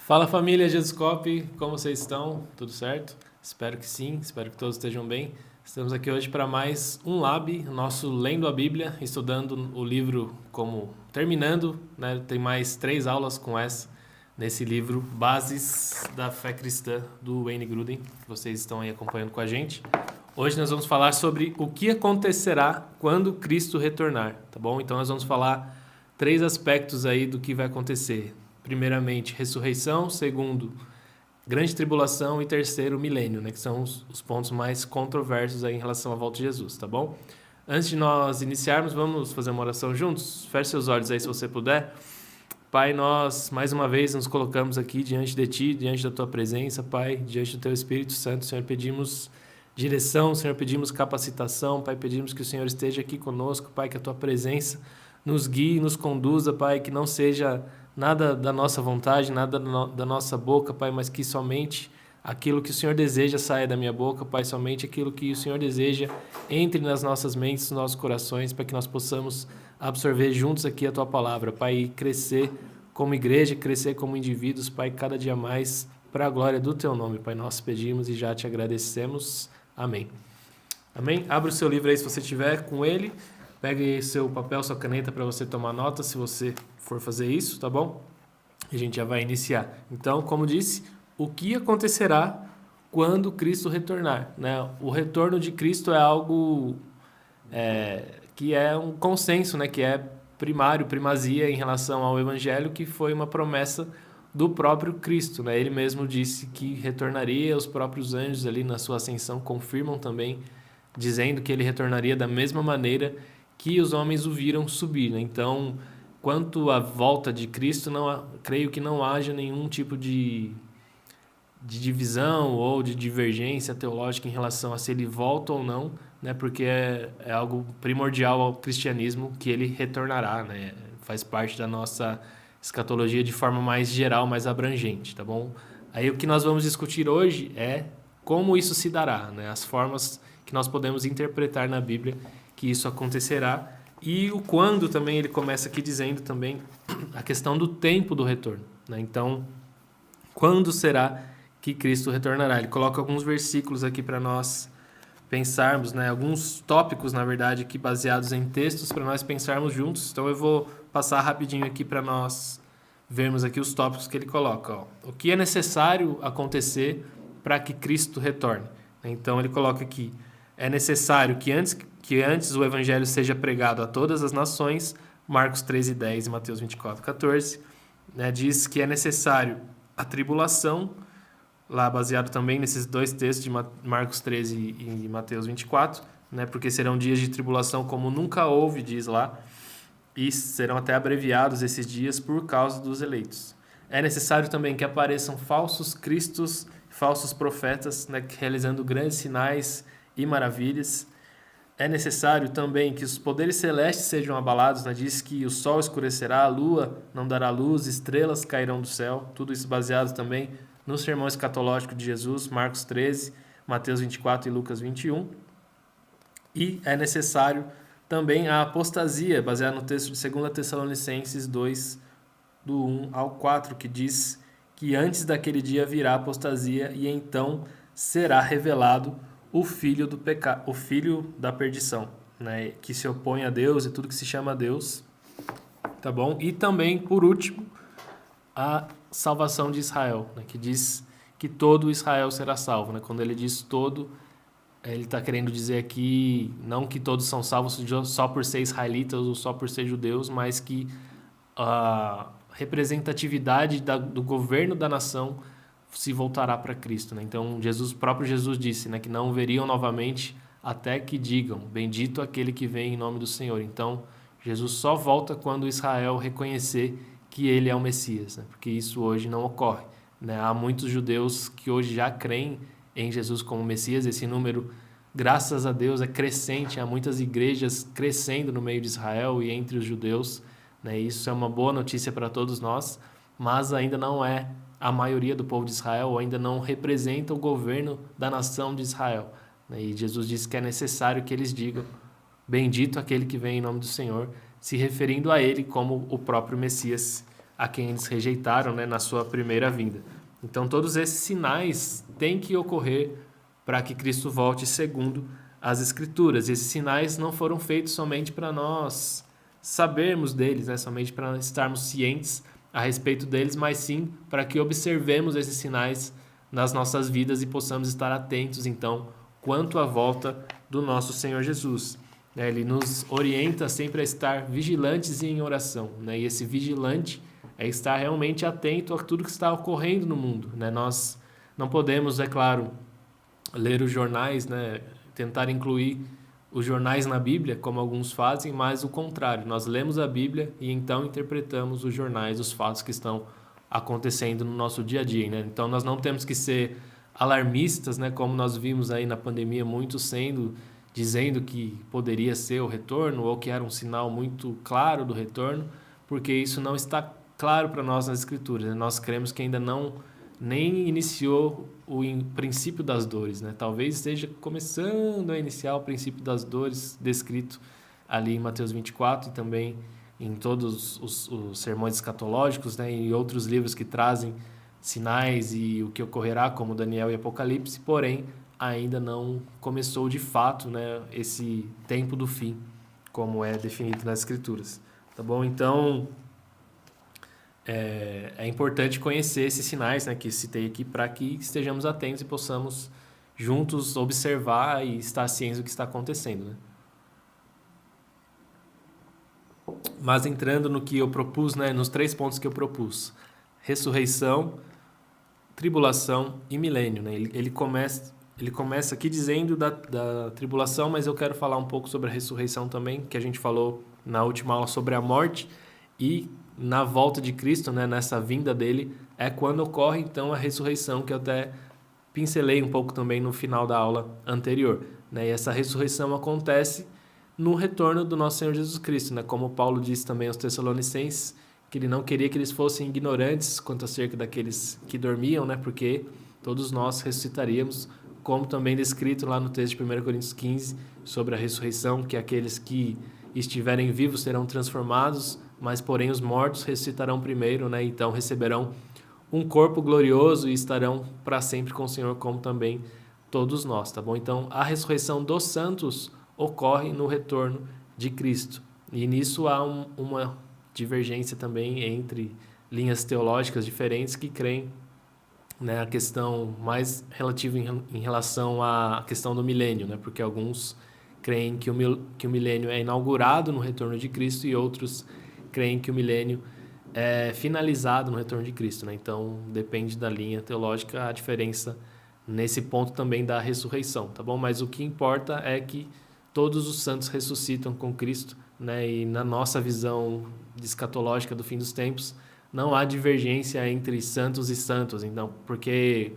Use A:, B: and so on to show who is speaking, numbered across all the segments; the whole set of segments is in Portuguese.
A: Fala família Jesuscope, como vocês estão? Tudo certo? Espero que sim, espero que todos estejam bem. Estamos aqui hoje para mais um Lab, nosso Lendo a Bíblia, estudando o livro como terminando, né? Tem mais 3 aulas com essa, nesse livro Bases da Fé Cristã, do Wayne Grudem, que vocês estão aí acompanhando com a gente. Hoje nós vamos falar sobre o que acontecerá quando Cristo retornar, tá bom? Então nós vamos falar 3 aspectos aí do que vai acontecer. Primeiramente, ressurreição. Segundo, grande tribulação. E terceiro, milênio, né? Que são os pontos mais controversos aí em relação à volta de Jesus, tá bom? Antes de nós iniciarmos, vamos fazer uma oração juntos? Feche seus olhos aí se você puder. Pai, nós mais uma vez nos colocamos aqui diante de Ti, diante da Tua presença, Pai, diante do Teu Espírito Santo. Senhor, pedimos direção, Senhor, pedimos capacitação, Pai, pedimos que o Senhor esteja aqui conosco, Pai, que a Tua presença nos guie, nos conduza, Pai, que não seja nada da nossa vontade, nada da nossa boca, Pai, mas que somente aquilo que o Senhor deseja saia da minha boca, Pai, somente aquilo que o Senhor deseja entre nas nossas mentes, nos nossos corações, para que nós possamos absorver juntos aqui a Tua palavra, Pai, e crescer como igreja, crescer como indivíduos, Pai, cada dia mais para a glória do Teu nome, Pai, nós pedimos e já Te agradecemos. Amém. Amém? Abra o seu livro aí se você tiver com ele. Pegue seu papel, sua caneta para você tomar nota, se você for fazer isso, tá bom? A gente já vai iniciar. Então, como disse, o que acontecerá quando Cristo retornar, né? O retorno de Cristo é algo que é um consenso, né? Que é primário, primazia em relação ao Evangelho, que foi uma promessa do próprio Cristo, né? Ele mesmo disse que retornaria, os próprios anjos ali na sua ascensão confirmam também, dizendo que ele retornaria da mesma maneira que os homens o viram subir, né? Então, quanto à volta de Cristo, creio que não haja nenhum tipo de divisão ou de divergência teológica em relação a se ele volta ou não, né? Porque é algo primordial ao cristianismo que ele retornará, né? Faz parte da nossa escatologia de forma mais geral, mais abrangente, tá bom? Aí o que nós vamos discutir hoje é como isso se dará, né? As formas que nós podemos interpretar na Bíblia que isso acontecerá, e o quando também ele começa aqui dizendo também a questão do tempo do retorno, né? Então, quando será que Cristo retornará? Ele coloca alguns versículos aqui para nós pensarmos, né? Alguns tópicos, na verdade, aqui baseados em textos para nós pensarmos juntos. Então eu vou passar rapidinho aqui para nós vermos aqui os tópicos que ele coloca. Ó. O que é necessário acontecer para que Cristo retorne? Então ele coloca aqui: é necessário que antes o evangelho seja pregado a todas as nações, Marcos 13:10 e Mateus 24:14, né? Diz que é necessário a tribulação, lá baseado também nesses dois textos de Marcos 13 e Mateus 24, né? Porque serão dias de tribulação como nunca houve, diz lá, e serão até abreviados esses dias por causa dos eleitos. É necessário também que apareçam falsos cristos, falsos profetas, né? Realizando grandes sinais e maravilhas. É necessário também que os poderes celestes sejam abalados, né? Diz que o sol escurecerá, a lua não dará luz, estrelas cairão do céu. Tudo isso baseado também no sermão escatológico de Jesus, Marcos 13, Mateus 24 e Lucas 21. E é necessário também a apostasia, baseado no texto de 2 Tessalonicenses 2, do 1 ao 4, que diz que antes daquele dia virá a apostasia e então será revelado o filho do pecado, o filho da perdição, né, que se opõe a Deus e tudo que se chama Deus, tá bom? E também, por último, a salvação de Israel, né, que diz que todo Israel será salvo, né? Quando ele diz todo, ele está querendo dizer aqui não que todos são salvos só por ser israelitas ou só por ser judeus, mas que a representatividade do governo da nação se voltará para Cristo, né? Então, próprio Jesus disse, né, que não o veriam novamente até que digam, bendito aquele que vem em nome do Senhor. Então, Jesus só volta quando Israel reconhecer que ele é o Messias, né? Porque isso hoje não ocorre, né? Há muitos judeus que hoje já creem em Jesus como Messias. Esse número, graças a Deus, é crescente. Há muitas igrejas crescendo no meio de Israel e entre os judeus, né? Isso é uma boa notícia para todos nós, mas ainda não é a maioria do povo de Israel, ainda não representa o governo da nação de Israel, né? E Jesus disse que é necessário que eles digam, bendito aquele que vem em nome do Senhor, se referindo a ele como o próprio Messias a quem eles rejeitaram, né, na sua primeira vinda. Então, todos esses sinais têm que ocorrer para que Cristo volte segundo as Escrituras. E esses sinais não foram feitos somente para nós sabermos deles, né, somente para estarmos cientes a respeito deles, mas sim para que observemos esses sinais nas nossas vidas e possamos estar atentos, então, quanto à volta do nosso Senhor Jesus. Ele nos orienta sempre a estar vigilantes e em oração, né? E esse vigilante é estar realmente atento a tudo que está ocorrendo no mundo, né? Nós não podemos, é claro, ler os jornais, né? Tentar incluir os jornais na Bíblia, como alguns fazem, mas o contrário, nós lemos a Bíblia e então interpretamos os jornais, os fatos que estão acontecendo no nosso dia a dia, né? Então nós não temos que ser alarmistas, né? Como nós vimos aí na pandemia, muitos dizendo que poderia ser o retorno ou que era um sinal muito claro do retorno, porque isso não está claro para nós nas Escrituras, né? Nós cremos que ainda não nem iniciou o princípio das dores, né? Talvez esteja começando a iniciar o princípio das dores descrito ali em Mateus 24 e também em todos os sermões escatológicos, né? E outros livros que trazem sinais e o que ocorrerá, como Daniel e Apocalipse, porém ainda não começou de fato, né, esse tempo do fim, como é definido nas Escrituras. Tá bom? Então, é importante conhecer esses sinais, né, que citei aqui para que estejamos atentos e possamos juntos observar e estar cientes do que está acontecendo, né? Mas entrando no que eu propus, né, nos 3 pontos que eu propus: ressurreição, tribulação e milênio, né? Ele começa aqui dizendo da tribulação, mas eu quero falar um pouco sobre a ressurreição também, que a gente falou na última aula sobre a morte, e na volta de Cristo, né, nessa vinda dele, é quando ocorre então a ressurreição, que eu até pincelei um pouco também no final da aula anterior, né? E essa ressurreição acontece no retorno do nosso Senhor Jesus Cristo, né? Como Paulo disse também aos Tessalonicenses, que ele não queria que eles fossem ignorantes quanto acerca daqueles que dormiam, né? Porque todos nós ressuscitaríamos, como também descrito lá no texto de 1 Coríntios 15, sobre a ressurreição, que aqueles que estiverem vivos serão transformados, mas porém os mortos ressuscitarão primeiro, né? Então receberão um corpo glorioso e estarão para sempre com o Senhor, como também todos nós, tá bom? Então a ressurreição dos santos ocorre no retorno de Cristo. E nisso há uma divergência também entre linhas teológicas diferentes que creem, né, a questão mais relativa em relação à questão do milênio, né? Porque alguns creem que o milênio é inaugurado no retorno de Cristo e outros creem que o milênio é finalizado no retorno de Cristo, né? Então depende da linha teológica a diferença nesse ponto também da ressurreição, tá bom? Mas o que importa é que todos os santos ressuscitam com Cristo, né? E na nossa visão escatológica do fim dos tempos, não há divergência entre santos e santos, então, porque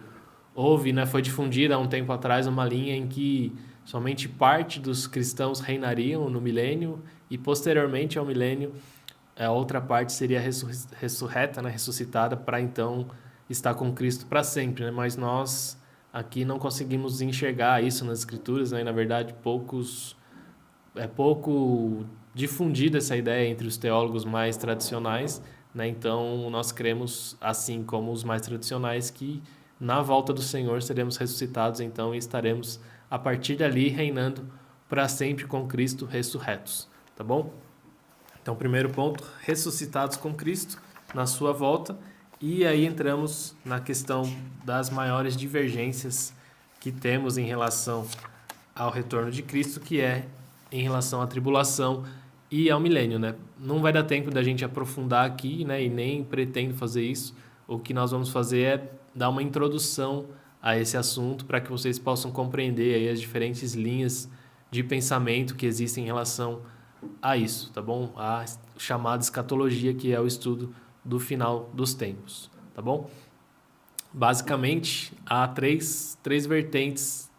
A: houve, né, foi difundida há um tempo atrás uma linha em que somente parte dos cristãos reinariam no milênio e posteriormente ao milênio a outra parte seria ressurreta, né, ressuscitada para então estar com Cristo para sempre, né? Mas nós aqui não conseguimos enxergar isso nas Escrituras, né? E, na verdade, é pouco difundida essa ideia entre os teólogos mais tradicionais, né? Então, nós cremos, assim como os mais tradicionais, que na volta do Senhor seremos ressuscitados, então, e estaremos, a partir dali, reinando para sempre com Cristo ressurretos, tá bom? Então, primeiro ponto, ressuscitados com Cristo na sua volta, e aí entramos na questão das maiores divergências que temos em relação ao retorno de Cristo, que é em relação à tribulação e ao milênio, né? Não vai dar tempo da gente aprofundar aqui, né? E nem pretendo fazer isso. O que nós vamos fazer é dar uma introdução a esse assunto para que vocês possam compreender aí as diferentes linhas de pensamento que existem em relação a isso, tá bom? A chamada escatologia, que é o estudo do final dos tempos, tá bom? Basicamente, há três vertentes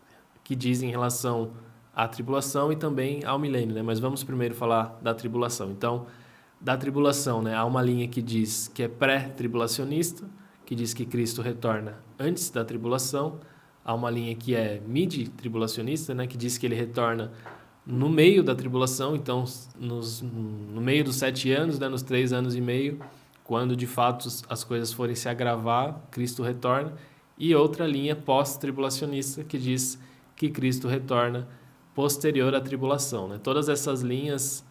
A: que dizem em relação à tribulação e também ao milênio, né? Mas vamos primeiro falar da tribulação. Então, da tribulação, né? Há uma linha que diz que é pré-tribulacionista, que diz que Cristo retorna antes da tribulação. Há uma linha que é mid-tribulacionista, né? Que diz que ele retorna no meio da tribulação, então no meio dos 7 anos, né? Nos 3 anos e meio, quando de fato as coisas forem se agravar, Cristo retorna, e outra linha pós-tribulacionista que diz que Cristo retorna posterior à tribulação, né? Todas essas linhas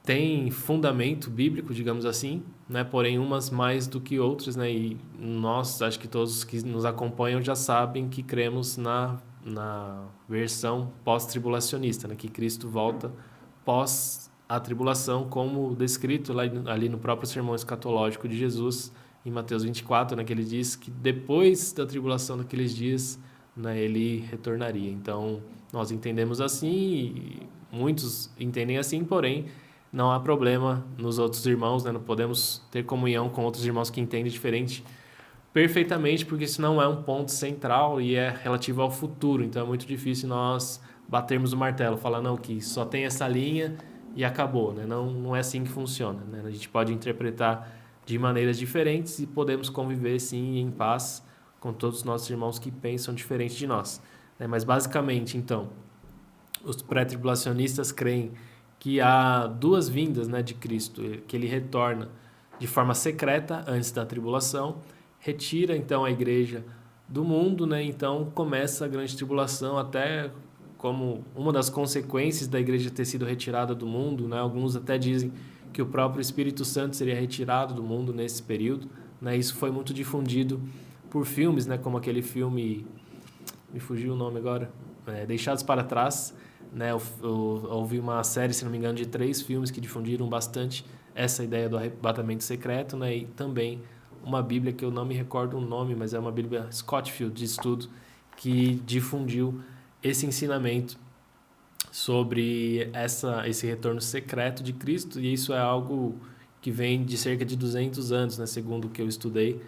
A: têm fundamento bíblico, digamos assim, né? Porém umas mais do que outras, né? E nós, acho que todos que nos acompanham já sabem que cremos na versão pós-tribulacionista, né? Que Cristo volta pós a tribulação, como descrito ali no próprio sermão escatológico de Jesus, em Mateus 24, né, que ele diz que depois da tribulação daqueles dias, né, ele retornaria. Então, nós entendemos assim, e muitos entendem assim, porém, não há problema nos outros irmãos, né, não podemos ter comunhão com outros irmãos que entendem diferente perfeitamente, porque isso não é um ponto central e é relativo ao futuro. Então, é muito difícil nós batermos o martelo, falar, não, que só tem essa linha e acabou, né? Não é assim que funciona, né? A gente pode interpretar de maneiras diferentes e podemos conviver, sim, em paz com todos os nossos irmãos que pensam diferente de nós, né? Mas, basicamente, então, os pré-tribulacionistas creem que há duas vindas, né, de Cristo, que ele retorna de forma secreta antes da tribulação, retira, então, a igreja do mundo, né? Então, começa a grande tribulação, até como uma das consequências da igreja ter sido retirada do mundo, né? Alguns até dizem que o próprio Espírito Santo seria retirado do mundo nesse período, né? Isso foi muito difundido por filmes, né? Como aquele filme, me fugiu o nome agora, Deixados para Trás, né? Houve uma série, se não me engano, de 3 filmes que difundiram bastante essa ideia do arrebatamento secreto, né? E também uma Bíblia que eu não me recordo o nome, mas é uma Bíblia Scofield de estudo, que difundiu esse ensinamento sobre esse retorno secreto de Cristo, e isso é algo que vem de cerca de 200 anos, né, segundo o que eu estudei,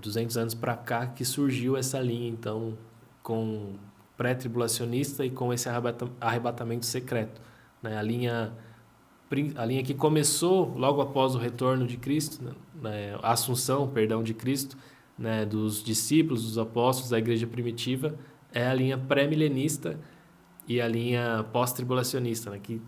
A: 200 anos para cá que surgiu essa linha, então, com pré-tribulacionista e com esse arrebatamento secreto, né, a linha que começou logo após o retorno de Cristo, né, a assunção, perdão, de Cristo, né, dos discípulos, dos apóstolos, da igreja primitiva, é a linha pré-milenista e a linha pós-tribulacionista, né, que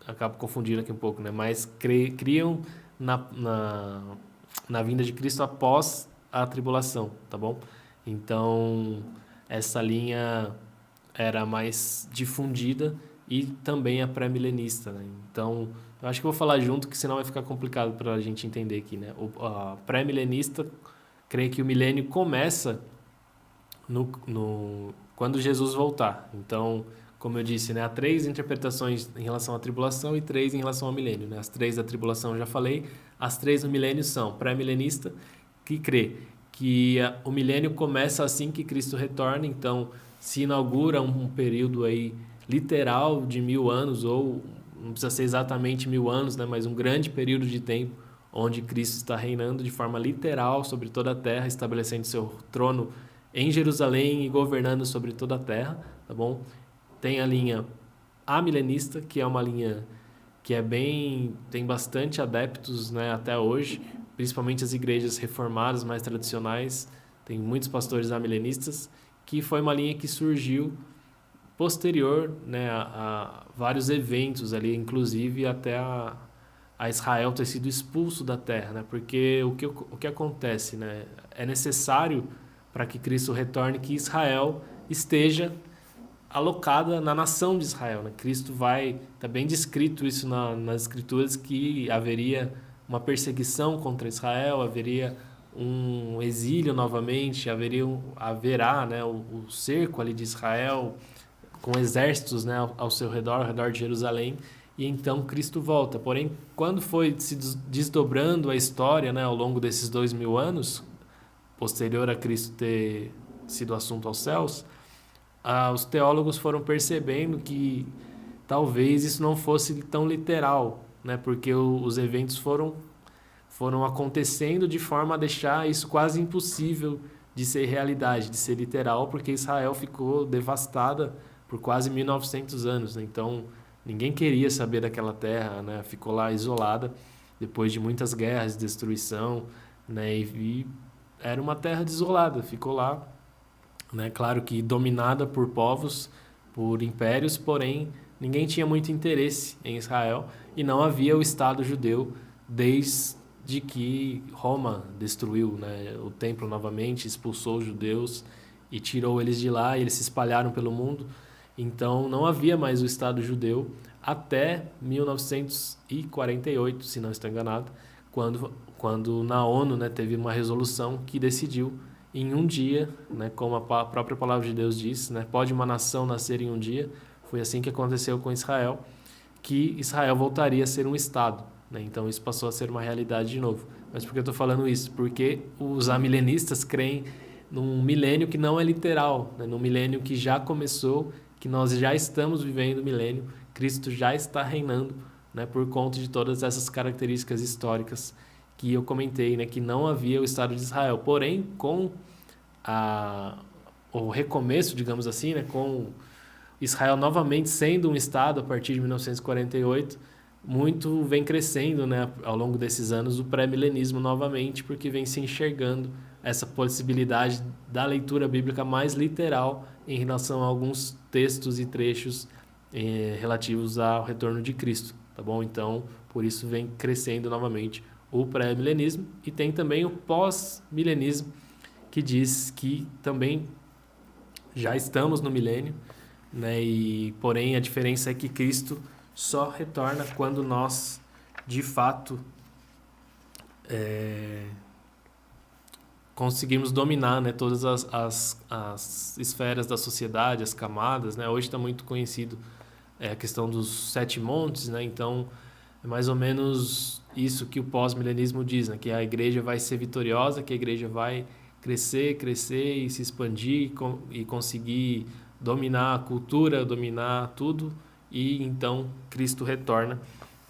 A: acabo confundindo aqui um pouco, né, mas criam na vinda de Cristo após a tribulação, tá bom? Então, essa linha era mais difundida e também a pré-milenista, né? Então, eu acho que eu vou falar junto, que senão vai ficar complicado para a gente entender aqui, né? A pré-milenista crê que o milênio começa quando Jesus voltar. Então, como eu disse, né, há 3 interpretações em relação à tribulação e 3 em relação ao milênio, né? As 3 da tribulação eu já falei, as 3 do milênio são pré-milenista, que crê que o milênio começa assim que Cristo retorna, então se inaugura um período aí literal de 1000 anos, ou não precisa ser exatamente 1000 anos, né, mas um grande período de tempo onde Cristo está reinando de forma literal sobre toda a terra, estabelecendo seu trono em Jerusalém e governando sobre toda a terra, tá bom? Tem a linha amilenista, que é uma linha que tem bastante adeptos, né, até hoje, principalmente as igrejas reformadas mais tradicionais, tem muitos pastores amilenistas, que foi uma linha que surgiu posterior, né, a vários eventos ali, inclusive até a Israel ter sido expulso da terra, né? Porque o que acontece, né? É necessário para que Cristo retorne que Israel esteja alocada na nação de Israel, né? Cristo está bem descrito isso nas Escrituras, que haveria uma perseguição contra Israel, haveria um exílio novamente, haverá, né, o cerco ali de Israel, com exércitos, né, ao seu redor, ao redor de Jerusalém, e então Cristo volta. Porém, quando foi se desdobrando a história, né, ao longo desses 2000 anos, posterior a Cristo ter sido assunto aos céus, os teólogos foram percebendo que talvez isso não fosse tão literal, né, porque os eventos foram acontecendo de forma a deixar isso quase impossível de ser realidade, de ser literal, porque Israel ficou devastada por quase 1900 anos, né? Então, ninguém queria saber daquela terra, né? Ficou lá isolada depois de muitas guerras, destruição, né? E era uma terra desolada, ficou lá, né? Claro que dominada por povos, por impérios, porém ninguém tinha muito interesse em Israel e não havia o Estado judeu desde de que Roma destruiu, né, o templo novamente, expulsou os judeus e tirou eles de lá, e eles se espalharam pelo mundo. Então não havia mais o Estado judeu até 1948, se não estou enganado, quando na ONU, né, teve uma resolução que decidiu em um dia, né, como a própria palavra de Deus diz, né, pode uma nação nascer em um dia. Foi assim que aconteceu com Israel, que Israel voltaria a ser um Estado, né? Então isso passou a ser uma realidade de novo. Mas por que eu estou falando isso? Porque os amilenistas creem num milênio que não é literal, né? Num milênio que já começou, que nós já estamos vivendo o milênio, Cristo já está reinando, né, por conta de todas essas características históricas que eu comentei, né, que não havia o Estado de Israel. Porém, com o recomeço, digamos assim, né, com Israel novamente sendo um Estado a partir de 1948, muito vem crescendo, né, ao longo desses anos o pré-milenismo novamente, porque vem se enxergando essa possibilidade da leitura bíblica mais literal em relação a alguns textos e trechos relativos ao retorno de Cristo, tá bom? Então, por isso vem crescendo novamente o pré-milenismo, e tem também o pós-milenismo, que diz que também já estamos no milênio, né? E porém a diferença é que Cristo só retorna quando nós de fato conseguimos dominar, né, todas as esferas da sociedade, as camadas, né? Hoje está muito conhecido a questão dos 7 montes, né? Então é mais ou menos isso que o pós-milenismo diz, né? Que a igreja vai ser vitoriosa, que a igreja vai crescer e se expandir e conseguir dominar a cultura, dominar tudo, e então Cristo retorna,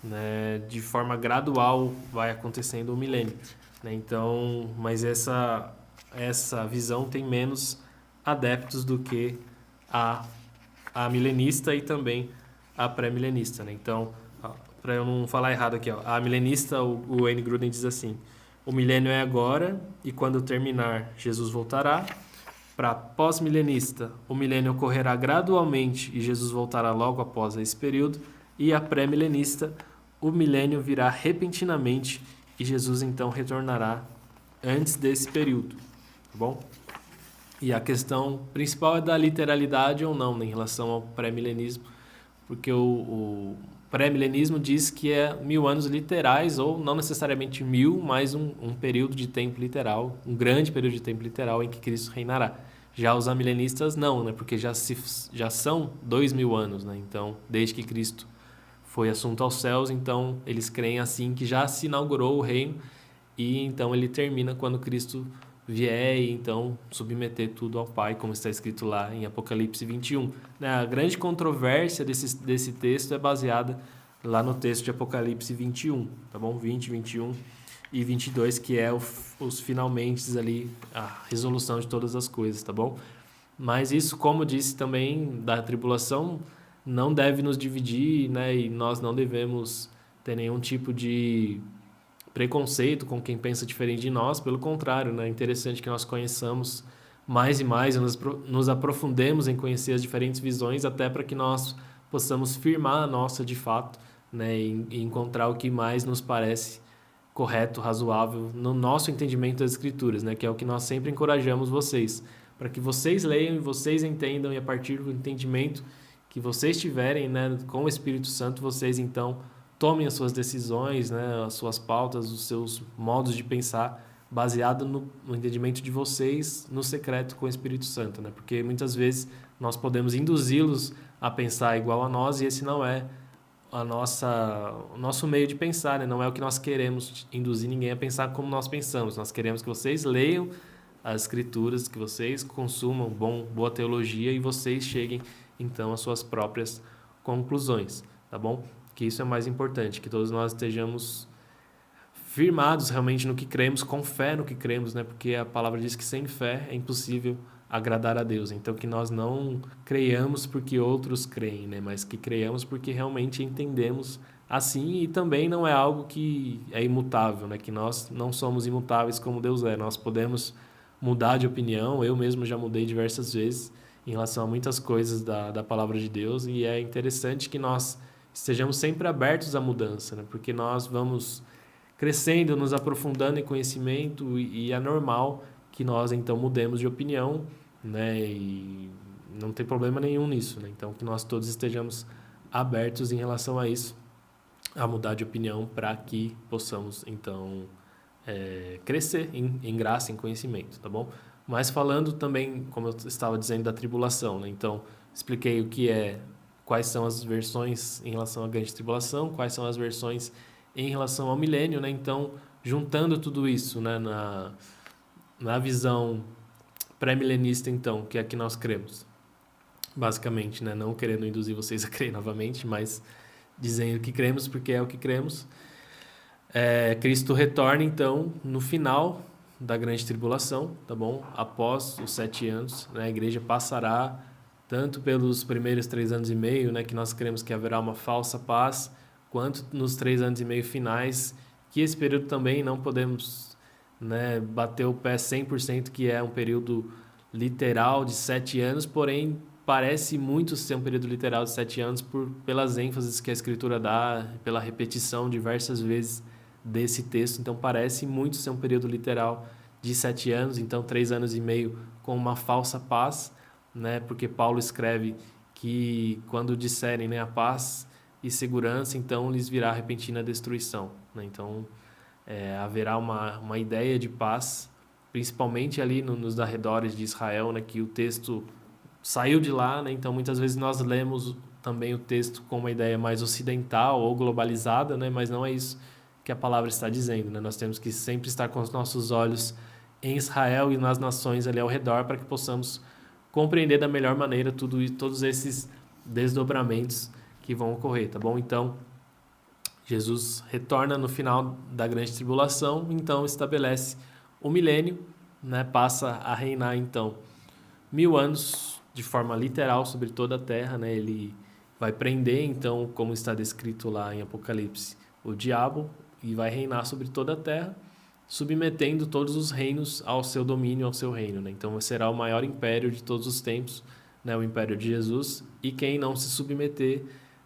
A: né? De forma gradual vai acontecendo o milênio, né? Então, mas essa visão tem menos adeptos do que a milenista e também a pré-milenista, né? Então, para eu não falar errado aqui, ó, a milenista, o Wayne Grudem diz assim: o milênio é agora e quando terminar, Jesus voltará. Para pós-milenista, o milênio ocorrerá gradualmente e Jesus voltará logo após esse período. E a pré-milenista, o milênio virá repentinamente e Jesus então retornará antes desse período, tá bom? E a questão principal é da literalidade ou não, né, em relação ao pré-milenismo, porque o pré-milenismo diz que é 1000 anos literais, ou não necessariamente 1000, mas um período de tempo literal, um grande período de tempo literal em que Cristo reinará. Já os amilenistas não, né, porque já são 2000 anos, né, então, desde que Cristo foi assunto aos céus, então eles creem assim que já se inaugurou o reino, e então ele termina quando Cristo vier e então submeter tudo ao Pai, como está escrito lá em Apocalipse 21. A grande controvérsia desse texto é baseada lá no texto de Apocalipse 21, tá bom? 20, 21 e 22, que é os finalmente ali, a resolução de todas as coisas, tá bom? Mas isso, como disse também, da tribulação, não deve nos dividir, né? E nós não devemos ter nenhum tipo de preconceito com quem pensa diferente de nós, pelo contrário, né? É interessante que nós conheçamos mais e mais, e nos aprofundemos em conhecer as diferentes visões, até para que nós possamos firmar a nossa de fato, né? E encontrar o que mais nos parece correto, razoável, no nosso entendimento das Escrituras, né? Que é o que nós sempre encorajamos vocês, para que vocês leiam e vocês entendam, e a partir do entendimento que vocês tiverem, né, com o Espírito Santo, vocês então tomem as suas decisões, né, as suas pautas, os seus modos de pensar, baseado no entendimento de vocês no secreto com o Espírito Santo, né? Porque muitas vezes nós podemos induzi-los a pensar igual a nós, e esse não é o nosso meio de pensar, né? Não é o que nós queremos induzir ninguém a pensar como nós pensamos. Nós queremos que vocês leiam as Escrituras, que vocês consumam boa teologia e vocês cheguem então às suas próprias conclusões, tá bom? Que isso é mais importante, que todos nós estejamos firmados realmente no que cremos, com fé no que cremos, né? Porque a palavra diz que sem fé é impossível agradar a Deus. Então, que nós não creiamos porque outros creem, né? Mas que creiamos porque realmente entendemos assim, e também não é algo que é imutável, né? Que nós não somos imutáveis como Deus é. Nós podemos mudar de opinião, eu mesmo já mudei diversas vezes em relação a muitas coisas da palavra de Deus, e é interessante que nós estejamos sempre abertos à mudança, né? Porque nós vamos crescendo, nos aprofundando em conhecimento e é normal que nós então mudemos de opinião, né? E não tem problema nenhum nisso, né? Então que nós todos estejamos abertos em relação a isso, a mudar de opinião para que possamos então crescer em graça, em conhecimento, tá bom? Mas falando também, como eu estava dizendo, da tribulação, né? Então expliquei o que é, quais são as versões em relação à grande tribulação, quais são as versões em relação ao milênio, né? Então, juntando tudo isso, né, na visão pré-milenista, então, que é a que nós cremos, basicamente, né? Não querendo induzir vocês a crer novamente, mas dizendo que cremos porque é o que cremos. Cristo retorna, então, no final da grande tribulação, tá bom? Após os 7 anos, né, a igreja passará tanto pelos primeiros 3 anos e meio, né, que nós cremos que haverá uma falsa paz, quanto nos 3 anos e meio finais, que esse período também não podemos, né, bater o pé 100% que é um período literal de 7 anos, porém parece muito ser um período literal de 7 anos pelas ênfases que a Escritura dá, pela repetição diversas vezes desse texto, então parece muito ser um período literal de 7 anos, então 3 anos e meio com uma falsa paz, né? Porque Paulo escreve que quando disserem, né, a paz e segurança, então lhes virá repentina destruição, né? Então haverá uma ideia de paz, principalmente ali nos arredores de Israel, né? Que o texto saiu de lá, né? Então muitas vezes nós lemos também o texto com uma ideia mais ocidental ou globalizada, né? Mas não é isso que a palavra está dizendo, né? Nós temos que sempre estar com os nossos olhos em Israel e nas nações ali ao redor para que possamos compreender da melhor maneira todos esses desdobramentos que vão ocorrer, tá bom? Então, Jesus retorna no final da grande tribulação, então estabelece o milênio, né? Passa a reinar, então, 1000 anos de forma literal sobre toda a terra, né? Ele vai prender, então, como está descrito lá em Apocalipse, o diabo e vai reinar sobre toda a terra, submetendo todos os reinos ao seu domínio, ao seu reino, né? Então será o maior império de todos os tempos, né? O império de Jesus, e quem não se submeter,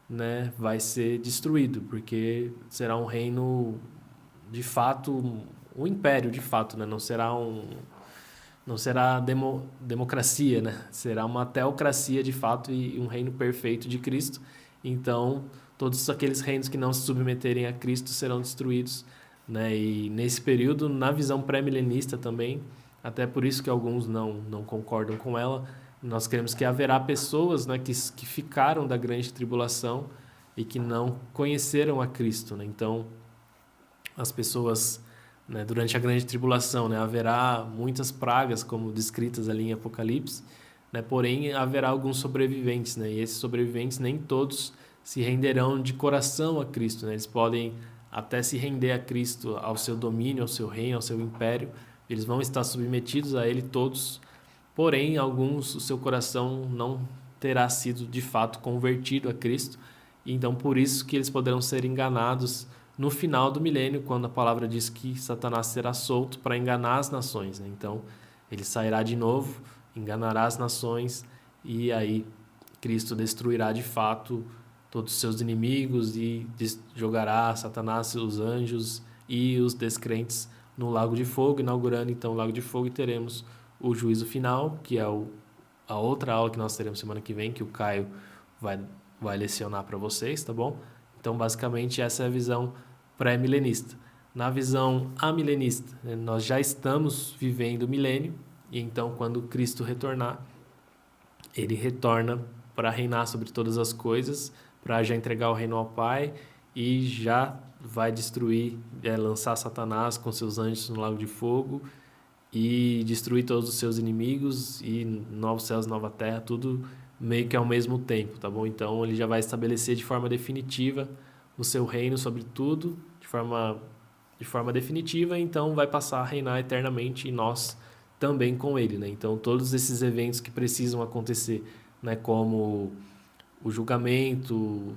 A: né, vai ser destruído, porque será um reino de fato, um império de fato, né? Não será democracia, né? Será uma teocracia de fato e um reino perfeito de Cristo. Então, todos aqueles reinos que não se submeterem a Cristo serão destruídos, né? E nesse período, na visão pré-milenista também, até por isso que alguns não concordam com ela, nós queremos que haverá pessoas, né, que ficaram da grande tribulação e que não conheceram a Cristo, né? Então, as pessoas, né, durante a grande tribulação, né, haverá muitas pragas, como descritas ali em Apocalipse, né? Porém, haverá alguns sobreviventes, né? E esses sobreviventes nem todos se renderão de coração a Cristo, né? Eles podem até se render a Cristo, ao seu domínio, ao seu reino, ao seu império. Eles vão estar submetidos a Ele todos, porém, alguns, o seu coração não terá sido de fato convertido a Cristo. E então, por isso que eles poderão ser enganados no final do milênio, quando a palavra diz que Satanás será solto para enganar as nações, né? Então, ele sairá de novo, enganará as nações e aí Cristo destruirá de fato todos os seus inimigos e jogará Satanás, seus anjos e os descrentes no lago de fogo, inaugurando então o lago de fogo, e teremos o juízo final, que é a outra aula que nós teremos semana que vem, que o Caio vai lecionar para vocês, tá bom? Então, basicamente, essa é a visão pré-milenista. Na visão amilenista, né, nós já estamos vivendo o milênio, e então, quando Cristo retornar, ele retorna para reinar sobre todas as coisas, para já entregar o reino ao Pai e já vai destruir, lançar Satanás com seus anjos no lago de fogo e destruir todos os seus inimigos e novos céus, nova terra, tudo meio que ao mesmo tempo, tá bom? Então ele já vai estabelecer de forma definitiva o seu reino sobre tudo, de forma definitiva, então vai passar a reinar eternamente e nós também com ele, né? Então todos esses eventos que precisam acontecer, né, como o julgamento,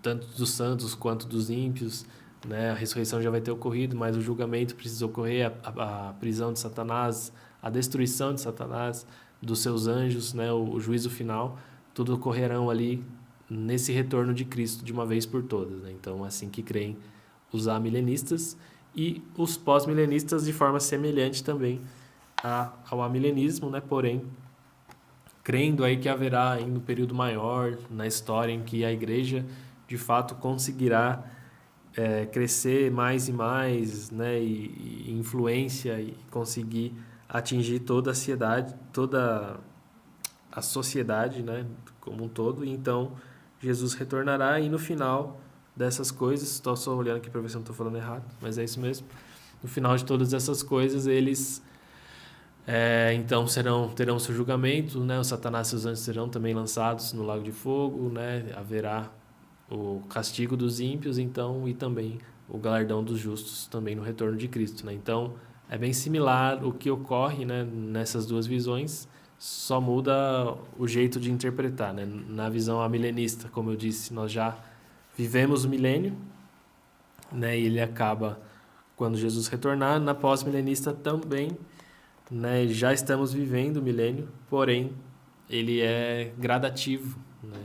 A: tanto dos santos quanto dos ímpios, né? A ressurreição já vai ter ocorrido, mas o julgamento precisa ocorrer, a prisão de Satanás, a destruição de Satanás, dos seus anjos, né? O juízo final, tudo ocorrerão ali nesse retorno de Cristo de uma vez por todas, né? Então, assim que creem os amilenistas. e os pós-milenistas de forma semelhante também ao amilenismo, né? Porém, crendo aí que haverá em um período maior na história em que a igreja de fato conseguirá crescer mais e mais, né? E influência e conseguir atingir toda a sociedade, né? Como um todo. E então Jesus retornará e no final dessas coisas, estou só olhando aqui para ver se eu não estou falando errado, mas é isso mesmo. No final de todas essas coisas, eles então terão seu julgamento, né? O Satanás e seus anjos serão também lançados no lago de fogo, né? Haverá o castigo dos ímpios, então, e também o galardão dos justos também no retorno de Cristo, né? Então, é bem similar o que ocorre, né, nessas duas visões, só muda o jeito de interpretar, né? Na visão amilenista, como eu disse, nós já vivemos o milênio, né? E ele acaba quando Jesus retornar. Na pós-milenista também, né? Já estamos vivendo o milênio, porém ele é gradativo, né?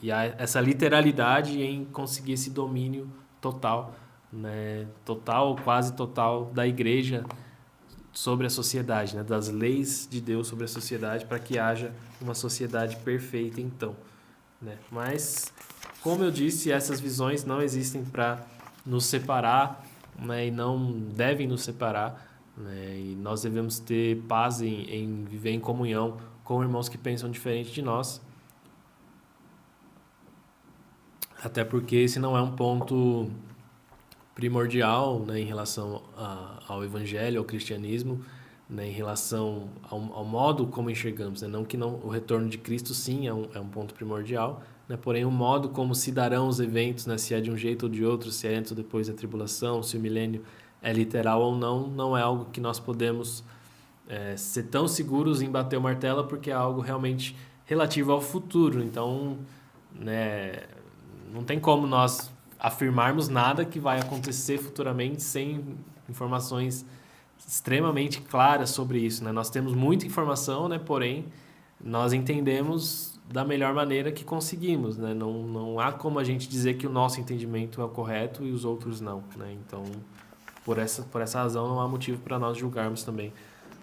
A: E há essa literalidade em conseguir esse domínio total, né? Total, quase total da igreja sobre a sociedade, né? Das leis de Deus sobre a sociedade, para que haja uma sociedade perfeita então, né? Mas, como eu disse, essas visões não existem para nos separar, né? E não devem nos separar, né? E nós devemos ter paz em viver em comunhão com irmãos que pensam diferente de nós, até porque esse não é um ponto primordial, né, em relação ao evangelho, ao cristianismo, né, em relação ao modo como enxergamos, né? Não que não, o retorno de Cristo sim é um ponto primordial, né? Porém o modo como se darão os eventos, né? Se é de um jeito ou de outro, se é antes ou depois da tribulação, se o milênio é literal ou não, não é algo que nós podemos ser tão seguros em bater o martelo, porque é algo realmente relativo ao futuro. Então, né, não tem como nós afirmarmos nada que vai acontecer futuramente sem informações extremamente claras sobre isso, né? Nós temos muita informação, né? Porém, nós entendemos da melhor maneira que conseguimos, né? Não há como a gente dizer que o nosso entendimento é o correto e os outros não, né? Então, por essa razão, não há motivo para nós julgarmos também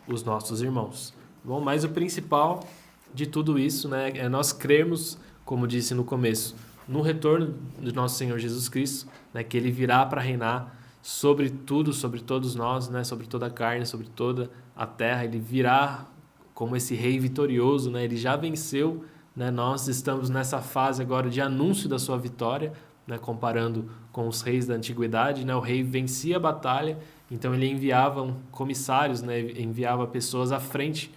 A: os nossos irmãos. Bom, mas o principal de tudo isso, né, é nós crermos, como disse no começo, no retorno do nosso Senhor Jesus Cristo, né, que ele virá para reinar sobre tudo, sobre todos nós, né, sobre toda a carne, sobre toda a terra. Ele virá como esse rei vitorioso, né, ele já venceu, né, nós estamos nessa fase agora de anúncio da sua vitória, né, comparando com os reis da antiguidade, né, o rei vencia a batalha, então ele enviava comissários, né, enviava pessoas à frente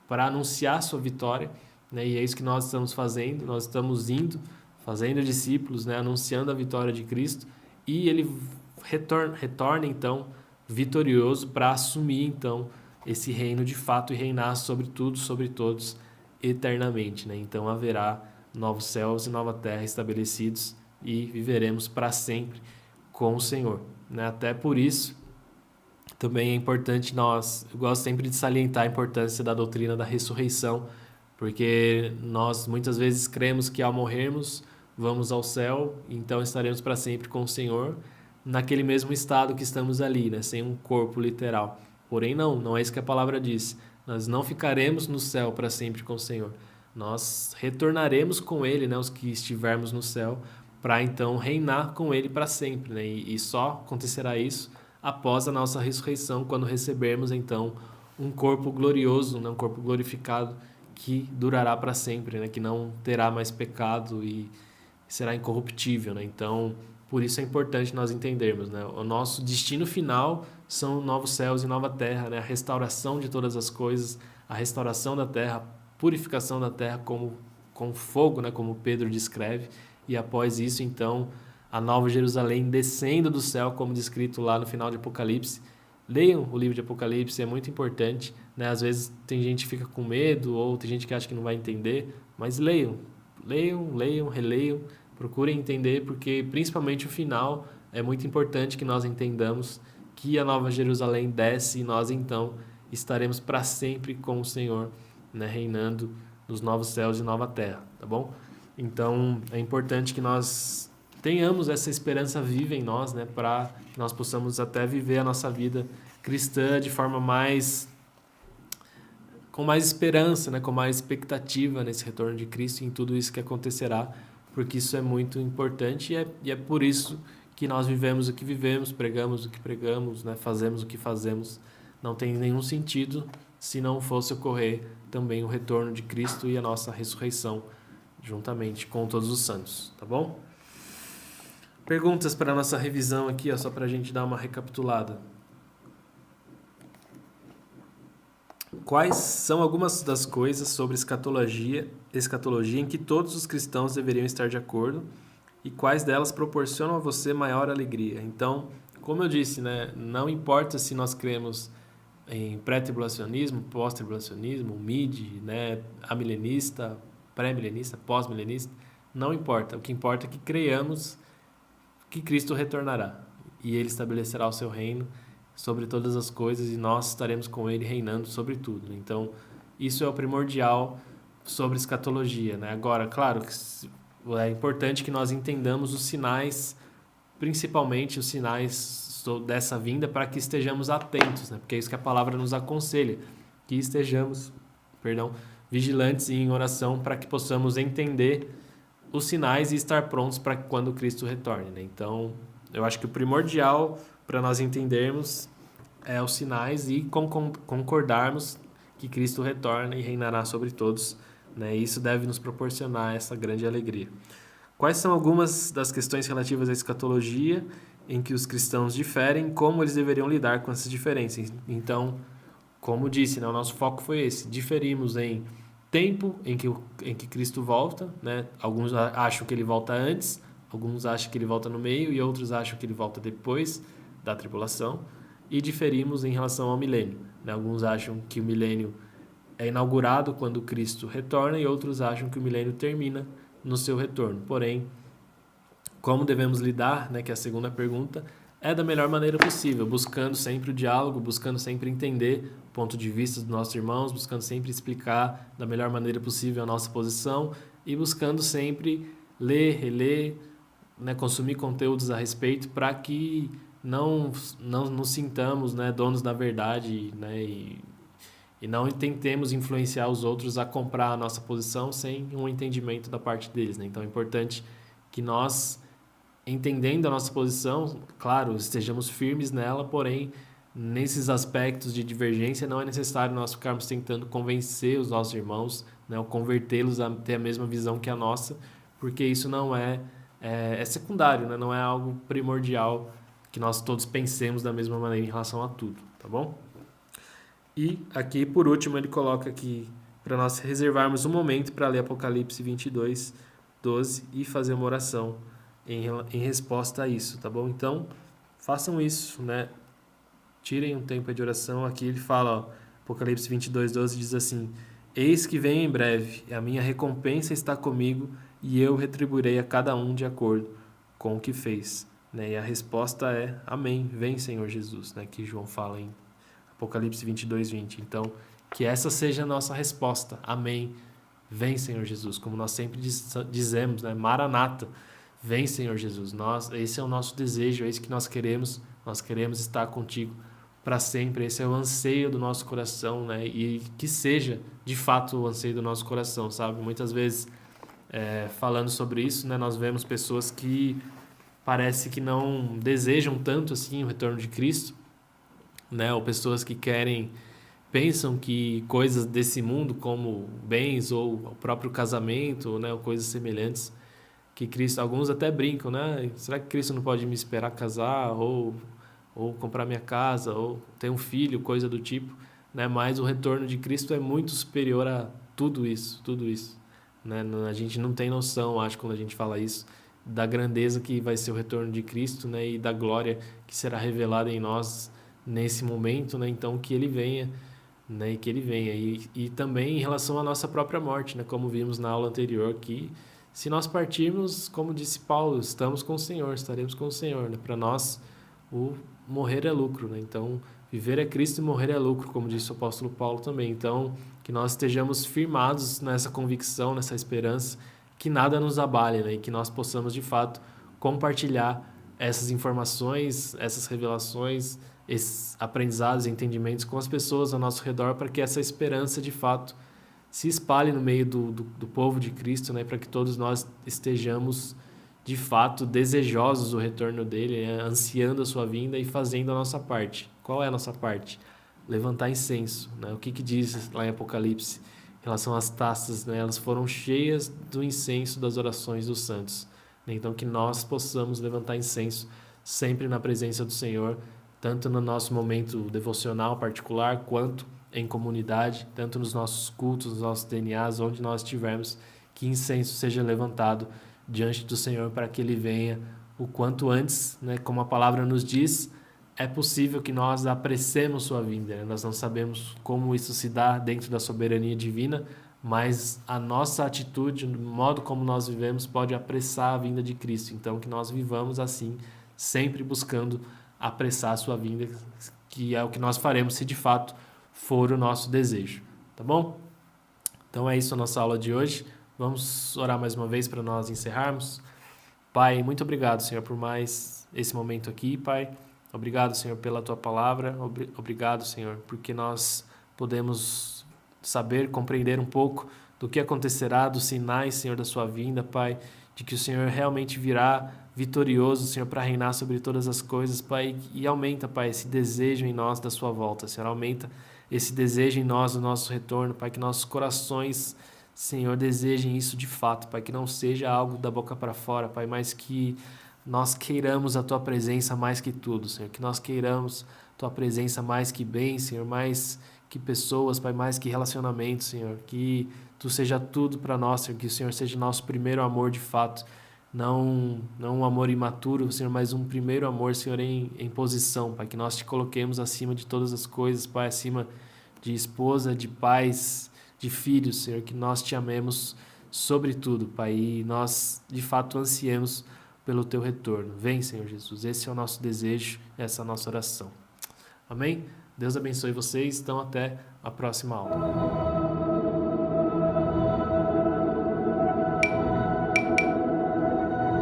A: para anunciar sua vitória, né, e é isso que nós estamos fazendo, nós estamos indo, fazendo discípulos, né, anunciando a vitória de Cristo, e ele retorna então vitorioso para assumir então esse reino de fato e reinar sobre tudo, sobre todos eternamente, né? Então haverá novos céus e nova terra estabelecidos e viveremos para sempre com o Senhor, né? Até por isso também é importante eu gosto sempre de salientar a importância da doutrina da ressurreição, porque nós muitas vezes cremos que ao morrermos vamos ao céu, então estaremos para sempre com o Senhor, naquele mesmo estado que estamos ali, né? Sem um corpo literal. Porém, não é isso que a palavra diz. Nós não ficaremos no céu para sempre com o Senhor. Nós retornaremos com Ele, né? Os que estivermos no céu, para então reinar com Ele para sempre, né? E só acontecerá isso após a nossa ressurreição, quando recebermos então um corpo glorioso, né? Um corpo glorificado que durará para sempre, né? Que não terá mais pecado e será incorruptível, né? Então, por isso é importante nós entendermos, né? O nosso destino final são novos céus e nova terra, né? A restauração de todas as coisas, a restauração da terra, a purificação da terra com fogo, né? Como Pedro descreve. E após isso, então, a nova Jerusalém descendo do céu, como descrito lá no final de Apocalipse. Leiam o livro de Apocalipse, é muito importante, né? Às vezes tem gente que fica com medo ou tem gente que acha que não vai entender, mas leiam, releiam, procurem entender, porque principalmente o final é muito importante que nós entendamos que a Nova Jerusalém desce e nós então estaremos para sempre com o Senhor, né, reinando nos novos céus e nova terra, tá bom? Então é importante que nós tenhamos essa esperança viva em nós, né, para que nós possamos até viver a nossa vida cristã de forma com mais esperança, né, com mais expectativa nesse retorno de Cristo e em tudo isso que acontecerá, porque isso é muito importante e é por isso que nós vivemos o que vivemos, pregamos o que pregamos, né, fazemos o que fazemos. Não tem nenhum sentido se não fosse ocorrer também o retorno de Cristo e a nossa ressurreição juntamente com todos os santos, tá bom? Perguntas para a nossa revisão aqui, ó, só para a gente dar uma recapitulada. Quais são algumas das coisas sobre escatologia em que todos os cristãos deveriam estar de acordo e quais delas proporcionam a você maior alegria? Então, como eu disse, né, não importa se nós cremos em pré-tribulacionismo, pós-tribulacionismo, mid, né, amilenista, pré-milenista, pós-milenista, não importa. O que importa é que creiamos que Cristo retornará e Ele estabelecerá o seu reino sobre todas as coisas e nós estaremos com Ele reinando sobre tudo. Então, isso é o primordial sobre escatologia, né? Agora, claro, é importante que nós entendamos os sinais, principalmente os sinais dessa vinda, para que estejamos atentos, né? Porque é isso que a palavra nos aconselha, que estejamos, vigilantes e em oração para que possamos entender os sinais e estar prontos para quando Cristo retorne, né? Então, eu acho que o primordial para nós entendermos é os sinais e concordarmos que Cristo retorna e reinará sobre todos, né? E isso deve nos proporcionar essa grande alegria. Quais são algumas das questões relativas à escatologia em que os cristãos diferem, como eles deveriam lidar com essas diferenças? Então, como disse, né, o nosso foco foi esse. Diferimos em tempo em que Cristo volta, né? Alguns acham que ele volta antes, alguns acham que ele volta no meio e outros acham que ele volta depois da tribulação. E diferimos em relação ao milênio, né? Alguns acham que o milênio é inaugurado quando Cristo retorna e outros acham que o milênio termina no seu retorno. Porém, como devemos lidar, né, que é a segunda pergunta, é da melhor maneira possível, buscando sempre o diálogo, buscando sempre entender o ponto de vista dos nossos irmãos, buscando sempre explicar da melhor maneira possível a nossa posição e buscando sempre ler, reler, né, consumir conteúdos a respeito para que não nos sintamos, né, donos da verdade, né, e não tentemos influenciar os outros a comprar a nossa posição sem um entendimento da parte deles, né? Então é importante que nós, entendendo a nossa posição, claro, estejamos firmes nela, porém, nesses aspectos de divergência, não é necessário nós ficarmos tentando convencer os nossos irmãos, né, ou convertê-los a ter a mesma visão que a nossa, porque isso não é secundário, né? Não é algo primordial que nós todos pensemos da mesma maneira em relação a tudo, tá bom? E aqui, por último, ele coloca aqui para nós reservarmos um momento para ler Apocalipse 22, 12 e fazer uma oração em resposta a isso, tá bom? Então, façam isso, né? Tirem um tempo de oração. Aqui ele fala, ó, Apocalipse 22, 12 diz assim: Eis que venho em breve, a minha recompensa está comigo e eu retribuirei a cada um de acordo com o que fez. Né? E a resposta é Amém, vem Senhor Jesus, né? Que João fala em Apocalipse 22, 20. Então, que essa seja a nossa resposta. Amém, vem Senhor Jesus. Como nós sempre dizemos, né? Maranata, vem Senhor Jesus. Esse é o nosso desejo, é isso que nós queremos. Nós queremos estar contigo para sempre. Esse é o anseio do nosso coração, né? E que seja, de fato, o anseio do nosso coração, sabe? Muitas vezes, falando sobre isso, né? Nós vemos pessoas que parece que não desejam tanto assim o retorno de Cristo, né? Ou pessoas que pensam que coisas desse mundo, como bens ou o próprio casamento, né? Ou coisas semelhantes, que Cristo, alguns até brincam, né? Será que Cristo não pode me esperar casar ou comprar minha casa ou ter um filho, coisa do tipo, né? Mas o retorno de Cristo é muito superior a tudo isso, né? A gente não tem noção, acho, quando a gente fala isso, da grandeza que vai ser o retorno de Cristo, né? E da glória que será revelada em nós nesse momento, né? Então, que Ele venha, né? E que Ele venha. E também em relação à nossa própria morte, né? Como vimos na aula anterior, que se nós partirmos, como disse Paulo, estamos com o Senhor, estaremos com o Senhor, né? Para nós, o morrer é lucro, né? Então, viver é Cristo e morrer é lucro, como disse o apóstolo Paulo também. Então, que nós estejamos firmados nessa convicção, nessa esperança, que nada nos abale, né? E que nós possamos, de fato, compartilhar essas informações, essas revelações, esses aprendizados e entendimentos com as pessoas ao nosso redor, para que essa esperança de fato se espalhe no meio do povo de Cristo, né? Para que todos nós estejamos de fato desejosos do retorno dele, né? Ansiando a sua vinda e fazendo a nossa parte. Qual é a nossa parte? Levantar incenso, né? O que diz lá em Apocalipse em relação às taças, né? Elas foram cheias do incenso das orações dos santos. Então, que nós possamos levantar incenso sempre na presença do Senhor, tanto no nosso momento devocional particular, quanto em comunidade, tanto nos nossos cultos, nos nossos DNAs, onde nós estivermos, que incenso seja levantado diante do Senhor para que Ele venha o quanto antes, né? Como a palavra nos diz, é possível que nós apressemos sua vinda, né? Nós não sabemos como isso se dá dentro da soberania divina, mas a nossa atitude, o modo como nós vivemos, pode apressar a vinda de Cristo. Então, que nós vivamos assim, sempre buscando apressar a sua vinda, que é o que nós faremos se de fato for o nosso desejo. Tá bom? Então é isso a nossa aula de hoje. Vamos orar mais uma vez para nós encerrarmos. Pai, muito obrigado, Senhor, por mais esse momento aqui, Pai. Obrigado, Senhor, pela Tua palavra. Obrigado, Senhor, porque nós podemos saber, compreender um pouco do que acontecerá, dos sinais, Senhor, da Sua vinda, Pai, de que o Senhor realmente virá vitorioso, Senhor, para reinar sobre todas as coisas, Pai, e aumenta, Pai, esse desejo em nós da Sua volta, Senhor, aumenta esse desejo em nós do nosso retorno, Pai, que nossos corações, Senhor, desejem isso de fato, Pai, que não seja algo da boca para fora, Pai, mas que nós queiramos a Tua presença mais que tudo, Senhor, que nós queiramos Tua presença mais que bem, Senhor, mais que pessoas, Pai, mais que relacionamentos, Senhor, que Tu seja tudo para nós, Senhor, que o Senhor seja nosso primeiro amor de fato, não um amor imaturo, Senhor, mas um primeiro amor, Senhor, em posição, Pai, que nós Te coloquemos acima de todas as coisas, Pai, acima de esposa, de pais, de filhos, Senhor, que nós Te amemos sobre tudo, Pai, e nós, de fato, ansiemos pelo Teu retorno. Vem, Senhor Jesus, esse é o nosso desejo, essa é a nossa oração. Amém? Deus abençoe vocês, então até a próxima aula.